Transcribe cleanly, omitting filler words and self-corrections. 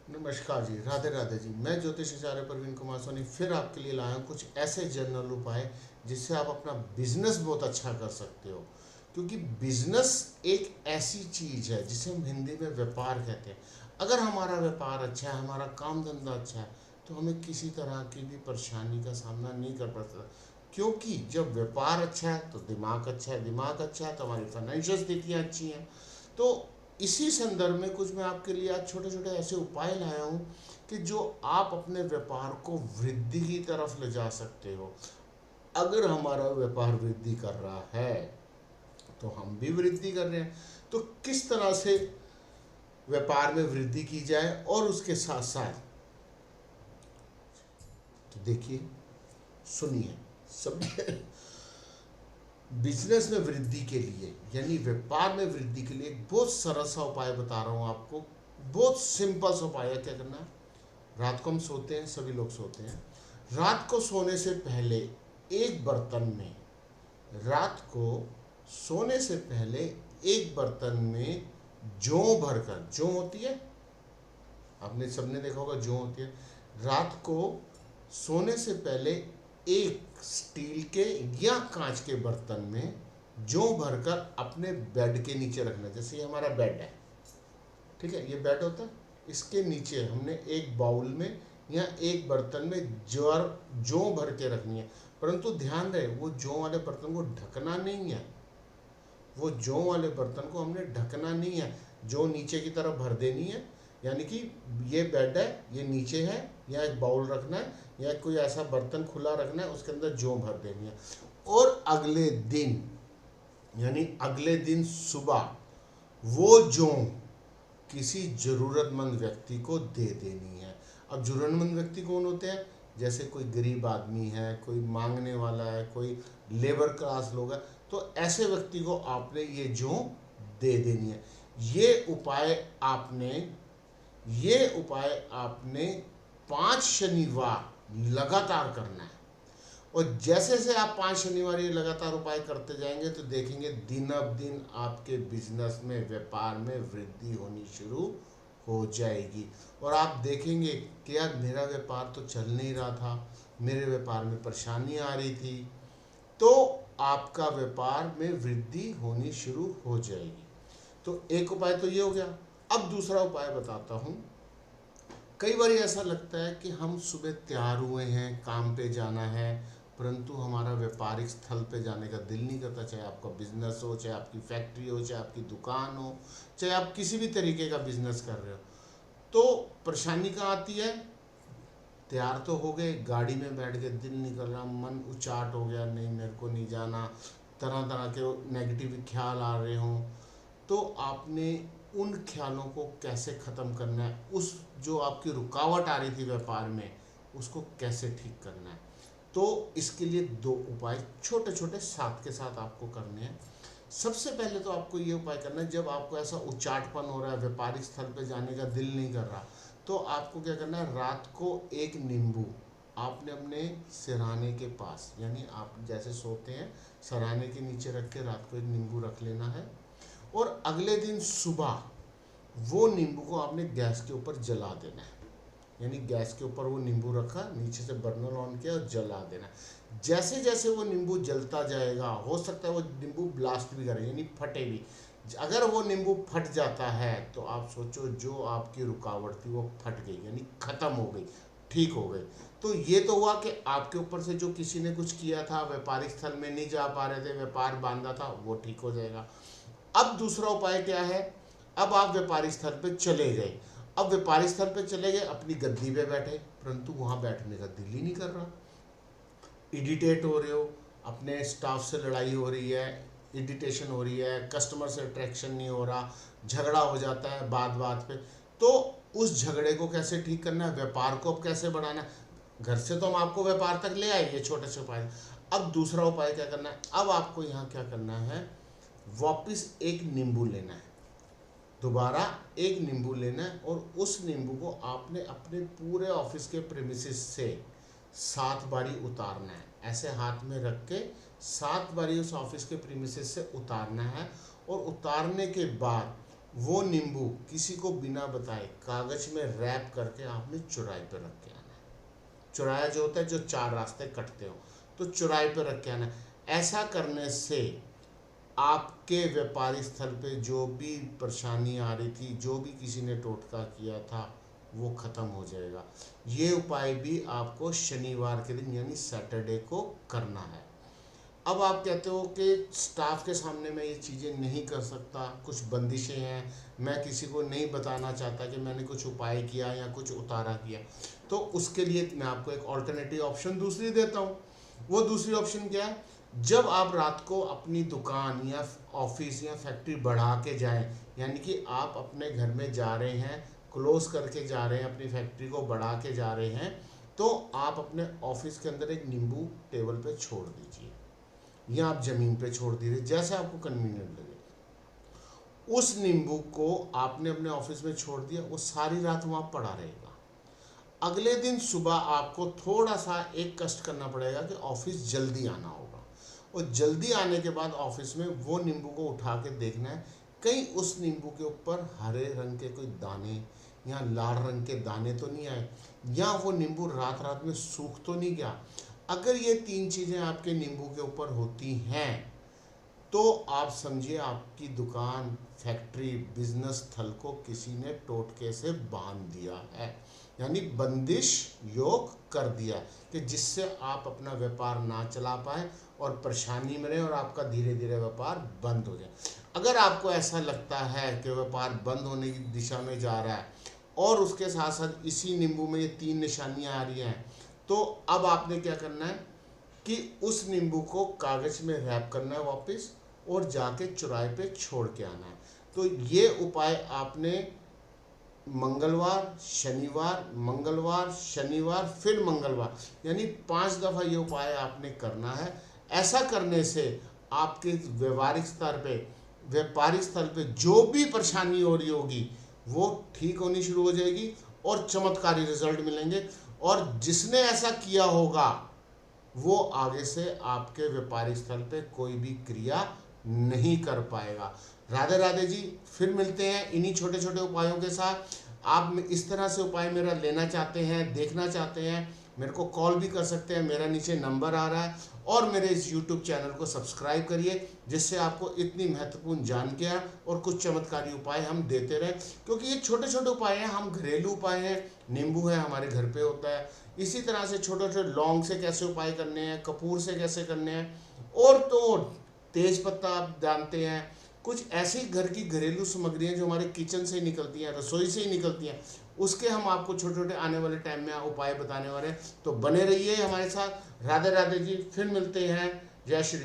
नमस्कार जी, राधे राधे जी। मैं ज्योतिष आचार्य प्रवीण कुमार सोनी फिर आपके लिए लाया हूँ कुछ ऐसे जनरल उपाय जिससे आप अपना बिजनेस बहुत अच्छा कर सकते हो। क्योंकि बिजनेस एक ऐसी चीज़ है जिसे हम हिंदी में व्यापार कहते हैं। अगर हमारा व्यापार अच्छा है, हमारा काम धंधा अच्छा है, तो हमें किसी तरह की भी परेशानी का सामना नहीं कर पड़ता। क्योंकि जब व्यापार अच्छा है तो दिमाग अच्छा है, दिमाग अच्छा है तो हमारी फाइनेंशियल स्थितियाँ अच्छी हैं। तो इसी संदर्भ में कुछ मैं आपके लिए आज छोटे छोटे ऐसे उपाय लाया हूँ कि जो आप अपने व्यापार को वृद्धि की तरफ ले जा सकते हो। अगर हमारा व्यापार वृद्धि कर रहा है तो हम भी वृद्धि कर रहे हैं। तो किस तरह से व्यापार में वृद्धि की जाए और उसके साथ साथ तो देखिए, सुनिए सब। बिजनेस में वृद्धि के लिए यानी व्यापार में वृद्धि के लिए एक बहुत सरल सा उपाय बता रहा हूँ आपको। बहुत सिंपल सा उपाय है। क्या करना है, रात को हम सोते हैं, सभी लोग सोते हैं। रात को सोने से पहले एक बर्तन में रात को सोने से पहले एक बर्तन में जौ भरकर, जौ होती है, आपने सबने देखा होगा जौ होती है। रात को सोने से पहले एक स्टील के या कांच के बर्तन में जौ भरकर अपने बेड के नीचे रखना। जैसे ये हमारा बेड है, ठीक है, ये बेड होता है, इसके नीचे हमने एक बाउल में या एक बर्तन में जौ भर के रखनी है। परंतु ध्यान रहे, वो जौ वाले बर्तन को ढकना नहीं है। वो जौ वाले बर्तन को हमने ढकना नहीं है, जौ नीचे की तरफ भर देनी है। यानी कि ये बेड है, ये नीचे है, या एक बाउल रखना है या कोई ऐसा बर्तन खुला रखना है, उसके अंदर जौ भर देनी है। और अगले दिन यानी अगले दिन सुबह वो जौ किसी ज़रूरतमंद व्यक्ति को दे देनी है। अब ज़रूरतमंद व्यक्ति कौन होते हैं? जैसे कोई गरीब आदमी है, कोई मांगने वाला है, कोई लेबर क्लास लोग है, तो ऐसे व्यक्ति को आपने ये जौ दे देनी है। आपने ये उपाय आपने 5 शनिवार लगातार करना है। और जैसे जैसे आप 5 शनिवार ये लगातार उपाय करते जाएंगे तो देखेंगे दिन अब दिन आपके बिजनेस में, व्यापार में वृद्धि होनी शुरू हो जाएगी। और आप देखेंगे कि यार मेरा व्यापार तो चल नहीं रहा था, मेरे व्यापार में परेशानी आ रही थी, तो आपका व्यापार में वृद्धि होनी शुरू हो जाएगी। तो एक उपाय तो ये हो गया। अब दूसरा उपाय बताता हूँ। कई बार ऐसा लगता है कि हम सुबह तैयार हुए हैं, काम पे जाना है, परंतु हमारा व्यापारिक स्थल पे जाने का दिल नहीं करता। चाहे आपका बिजनेस हो, चाहे आपकी फैक्ट्री हो, चाहे आपकी दुकान हो, चाहे आप किसी भी तरीके का बिजनेस कर रहे हो, तो परेशानी कहाँ आती है? तैयार तो हो गए, गाड़ी में बैठ के दिल नहीं कर रहा, मन उचाट हो गया, नहीं मेरे को नहीं जाना, तरह तरह के नेगेटिव ख्याल आ रहे हों, तो आपने उन ख्यालों को कैसे ख़त्म करना है, उस जो आपकी रुकावट आ रही थी व्यापार में, उसको कैसे ठीक करना है। तो इसके लिए 2 उपाय छोटे छोटे साथ के साथ आपको करने हैं। सबसे पहले तो आपको ये उपाय करना है, जब आपको ऐसा उचाटपन हो रहा है, व्यापारिक स्थल पर जाने का दिल नहीं कर रहा, तो आपको क्या करना है, रात को एक नींबू आपने अपने सिरहाने के पास, यानी आप जैसे सोते हैं सिरहाने के नीचे रख के रात को एक नींबू रख लेना है। और अगले दिन सुबह वो नींबू को आपने गैस के ऊपर जला देना है। यानी गैस के ऊपर वो नींबू रखा, नीचे से बर्नर ऑन किया और जला देना है। जैसे जैसे वो नींबू जलता जाएगा, हो सकता है वो नींबू ब्लास्ट भी करे, यानी फटे भी। अगर वो नींबू फट जाता है तो आप सोचो जो आपकी रुकावट थी वो फट गई, यानी ख़त्म हो गई, ठीक हो गई। तो ये तो हुआ कि आपके ऊपर से जो किसी ने कुछ किया था, व्यापारिक स्थल में नहीं जा पा रहे थे, व्यापार बांधा था, वो ठीक हो जाएगा। अब दूसरा उपाय क्या है? अब आप व्यापारिक स्थल पे चले गए। अब व्यापारिक स्थल पे चले गए, अपनी गद्दी पे बैठे, परंतु वहाँ बैठने का दिल ही नहीं कर रहा। इरिटेट हो रहे हो, अपने स्टाफ से लड़ाई हो रही है, इरिटेशन हो रही है, कस्टमर से अट्रैक्शन नहीं हो रहा, झगड़ा हो जाता है बात बात पे। तो उस झगड़े को कैसे ठीक करना है, व्यापार को अब कैसे बढ़ाना है? घर से तो हम आपको व्यापार तक ले आए, ये छोटे से उपाय। अब दूसरा उपाय क्या करना है? अब आपको यहाँ क्या करना है, वापिस एक नींबू लेना है, दोबारा एक नींबू लेना है, और उस नींबू को आपने अपने पूरे ऑफिस के प्रेमिसेस से 7 बारी उतारना है। ऐसे हाथ में रख के 7 बारी उस ऑफिस के प्रेमिसेस से उतारना है। और उतारने के बाद वो नींबू किसी को बिना बताए कागज में रैप करके आपने चौराहे पे रख के आना है। चौराहा जो होता है जो चार रास्ते कटते हो, तो चौराहे पे रख के आना है। ऐसा करने से आपके व्यापारिक स्थल पे जो भी परेशानी आ रही थी, जो भी किसी ने टोटका किया था, वो ख़त्म हो जाएगा। ये उपाय भी आपको शनिवार के दिन यानी सैटरडे को करना है। अब आप कहते हो कि स्टाफ के सामने मैं ये चीज़ें नहीं कर सकता, कुछ बंदिशें हैं, मैं किसी को नहीं बताना चाहता कि मैंने कुछ उपाय किया या कुछ उतारा किया। तो उसके लिए मैं आपको एक ऑल्टरनेटिव ऑप्शन दूसरी देता हूँ। वो दूसरी ऑप्शन क्या है? जब आप रात को अपनी दुकान या ऑफिस या फैक्ट्री बढ़ा के जाएं, यानी कि आप अपने घर में जा रहे हैं, क्लोज करके जा रहे हैं, अपनी फैक्ट्री को बढ़ा के जा रहे हैं, तो आप अपने ऑफिस के अंदर एक नींबू टेबल पे छोड़ दीजिए या आप ज़मीन पे छोड़ दीजिए, जैसे आपको कन्वीनियंट लगे। उस नींबू को आपने अपने ऑफिस में छोड़ दिया, वो सारी रात वहाँ पड़ा रहेगा। अगले दिन सुबह आपको थोड़ा सा एक कष्ट करना पड़ेगा कि ऑफिस जल्दी आना होगा, और जल्दी आने के बाद ऑफिस में वो नींबू को उठा के देखना है कहीं उस नींबू के ऊपर हरे रंग के कोई दाने या लाल रंग के दाने तो नहीं आए, या वो नींबू रात रात में सूख तो नहीं गया। अगर ये तीन चीज़ें आपके नींबू के ऊपर होती हैं, तो आप समझिए आपकी दुकान, फैक्ट्री, बिजनेस स्थल को किसी ने टोटके से बांध दिया है, यानी बंदिश योग कर दिया है, कि जिससे आप अपना व्यापार ना चला पाए और परेशानी में रहे और आपका धीरे धीरे व्यापार बंद हो जाए। अगर आपको ऐसा लगता है कि व्यापार बंद होने की दिशा में जा रहा है और उसके साथ साथ इसी नींबू में ये तीन निशानियां आ रही हैं, तो अब आपने क्या करना है कि उस नींबू को कागज में रैप करना है वापस, और जाके चौराहे पे छोड़ के आना है। तो ये उपाय आपने मंगलवार, शनिवार, मंगलवार, शनिवार, फिर मंगलवार, यानी 5 दफ़ा ये उपाय आपने करना है। ऐसा करने से आपके व्यवहारिक स्तर पे, व्यापारिक स्थल पे जो भी परेशानी हो रही होगी वो ठीक होनी शुरू हो जाएगी और चमत्कारी रिजल्ट मिलेंगे। और जिसने ऐसा किया होगा वो आगे से आपके व्यापारिक स्थल पे कोई भी क्रिया नहीं कर पाएगा। राधे राधे जी, फिर मिलते हैं इन्हीं छोटे छोटे उपायों के साथ। आप इस तरह से उपाय मेरा लेना चाहते हैं, देखना चाहते हैं, मेरे को कॉल भी कर सकते हैं, मेरा नीचे नंबर आ रहा है। और मेरे इस YouTube चैनल को सब्सक्राइब करिए, जिससे आपको इतनी महत्वपूर्ण जानकारियाँ और कुछ चमत्कारी उपाय हम देते रहें। क्योंकि ये छोटे छोटे उपाय हैं, हम घरेलू उपाय हैं, नींबू है हमारे घर पे होता है, इसी तरह से छोटे छोटे लौंग से कैसे उपाय करने हैं, कपूर से कैसे करने हैं, और तो तेज पत्ता आप जानते हैं, कुछ ऐसी घर की घरेलू सामग्रियाँ जो हमारे किचन से निकलती हैं, रसोई से ही निकलती हैं, उसके हम आपको छोटे छोटे आने वाले टाइम में उपाय बताने वाले हैं। तो बने रहिए हमारे साथ। राधे राधे जी, फिर मिलते हैं। जय श्री